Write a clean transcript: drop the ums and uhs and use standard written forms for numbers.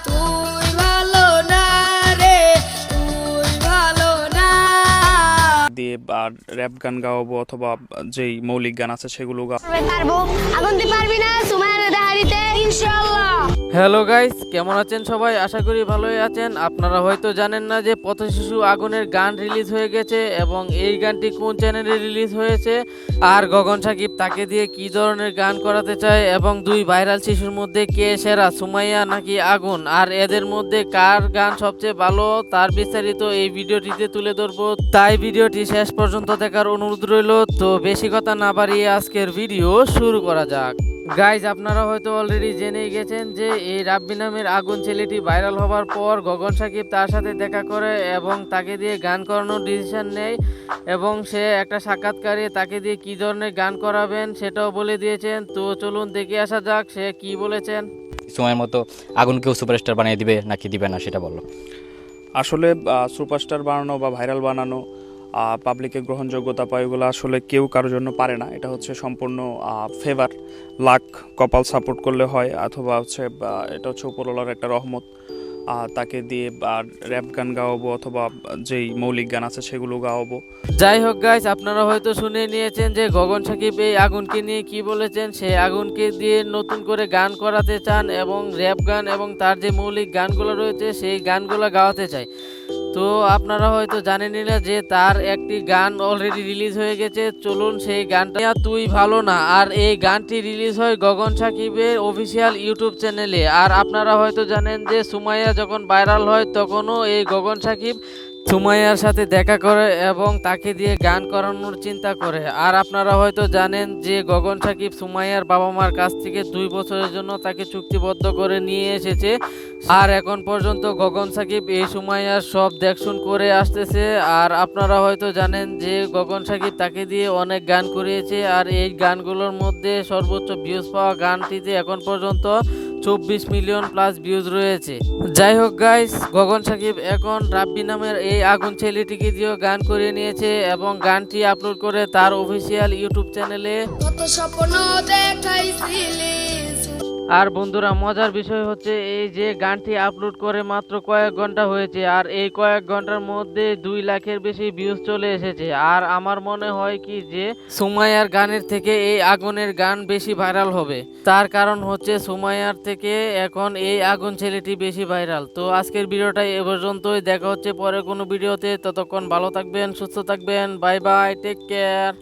তুই ভালো না রে, তুই ভালো না। দিয়ে র্যাপ গান গাওয়াবো অথবা যেই মৌলিক গান আছে সেগুলো পারবো, আগুন তুই পারবি না সুমাইয়ার দাহারিতে ইনশাআল্লাহ। হ্যালো গাইস, কেমন আছেন সবাই? আশা করি ভালোই আছেন। আপনারা হয়তো জানেন না যে পথশিশু আগুনের গান রিলিজ হয়ে গেছে এবং এই গানটি কোন চ্যানেলে রিলিজ হয়েছে, আর গগন সাকিব তাকে দিয়ে কি ধরনের গান করাতে চায় এবং দুই ভাইরাল শিশুর মধ্যে কে সেরা, সুমাইয়া নাকি আগুন, আর এদের মধ্যে কার গান সবচেয়ে ভালো তার বিস্তারিত এই ভিডিওটিতে তুলে ধরবো। তাই ভিডিওটি শেষ পর্যন্ত দেখার অনুরোধ রইল। তো বেশি কথা না বাড়িয়ে আজকের ভিডিও শুরু করা যাক। গাইজ, আপনারা হয়তো অলরেডি জেনেই গেছেন যে এই রাব্বি নামের আগুন ছেলেটি ভাইরাল হবার পর গগন সাকিব তার সাথে দেখা করে এবং তাকে দিয়ে গান করানোর ডিসিশন নেয় এবং সে একটা সাক্ষাৎকারে তাকে দিয়ে কী ধরনের গান করাবেন সেটাও বলে দিয়েছেন। তো চলুন দেখে আসা যাক সে কি বলেছেন। সময়ের মতো আগুনকেও সুপারস্টার বানিয়ে দিবে নাকি দিবে না সেটা বলো। আসলে সুপারস্টার বানানো বা ভাইরাল বানানো, পাবলিকের গ্রহণযোগ্যতা পায়, এগুলো আসলে কেউ কারোর জন্য পারে না। এটা হচ্ছে সম্পূর্ণ ফেভার, লাক, কপাল সাপোর্ট করলে হয়, অথবা হচ্ছে এটা হচ্ছে উপরওয়ালার একটা রহমত। তাকে দিয়ে র্যাপ গান গাওয়াবো অথবা যেই মৌলিক গান আছে সেগুলো গাওয়াবো। যাই হোক গাইস, আপনারা হয়তো শুনে নিয়েছেন যে গগন সাকিব এই আগুনকে নিয়ে কি বলেছেন। সে আগুনকে দিয়ে নতুন করে গান করাতে চান এবং র্যাপ গান এবং তার যে মৌলিক গানগুলো রয়েছে সেই গানগুলো গাওয়াতে চায়। তো আপনারা হয়তো জানেনই না যে তার একটি গান অলরেডি রিলিজ হয়ে গেছে। চলুন সেই গানটা তুই ভালো না, আর এই গানটি রিলিজ হয় গগন সাকিবের অফিসিয়াল ইউটিউব চ্যানেলে। আর আপনারা হয়তো জানেন যে সুমাইয়া যখন ভাইরাল হয় তখনও এই গগন সাকিব সুমাইয়ার সাথে দেখা করে এবং তাকে দিয়ে গান করানোর চিন্তা করে। আর আপনারা হয়তো জানেন যে গগন সাকিব সুমাইয়ার বাবা মার কাছ থেকে 2 বছরের জন্য তাকে চুক্তিবদ্ধ করে নিয়ে এসেছে। আর এখন পর্যন্ত গগন সাকিব এই সুমাইয়ার সব দেখশুন করে আসতেছে। আর আপনারা হয়তো জানেন যে গগন সাকিব তাকে দিয়ে অনেক গান করিয়েছে, আর এই গানগুলোর মধ্যে সর্বোচ্চ ভিউজ পাওয়া গানটিতে এখন পর্যন্ত 24 মিলিয়ন প্লাস ভিউজ রয়েছে। যাই হোক গাইস, গগন সাকিব এখন রাব্বি নামের এই আগুন ছেলেটিকে দিয়েও গান করিয়ে নিয়েছে এবং গানটি আপলোড করে তার অফিসিয়াল ইউটিউব চ্যানেলে। কত স্বপ্ন দেখাইছিলি। আর বন্ধুরা, মজার বিষয় হচ্ছে এই যে গানটি আপলোড করে মাত্র কয়েক ঘন্টা হয়েছে, আর এই কয়েক ঘন্টার মধ্যে 2 লাখের বেশি ভিউজ চলে এসেছে। আর আমার মনে হয় কি যে সুমাইয়ার গানের থেকে এই আগুনের গান বেশি ভাইরাল হবে। তার কারণ হচ্ছে সুমাইয়ার থেকে এখন এই আগুন ছেলেটি বেশি ভাইরাল। তো আজকের ভিডিওটা এ পর্যন্তই, দেখা হচ্ছে পরে কোনো ভিডিওতে। ততক্ষণ ভালো থাকবেন, সুস্থ থাকবেন, বাই বাই, টেক কেয়ার।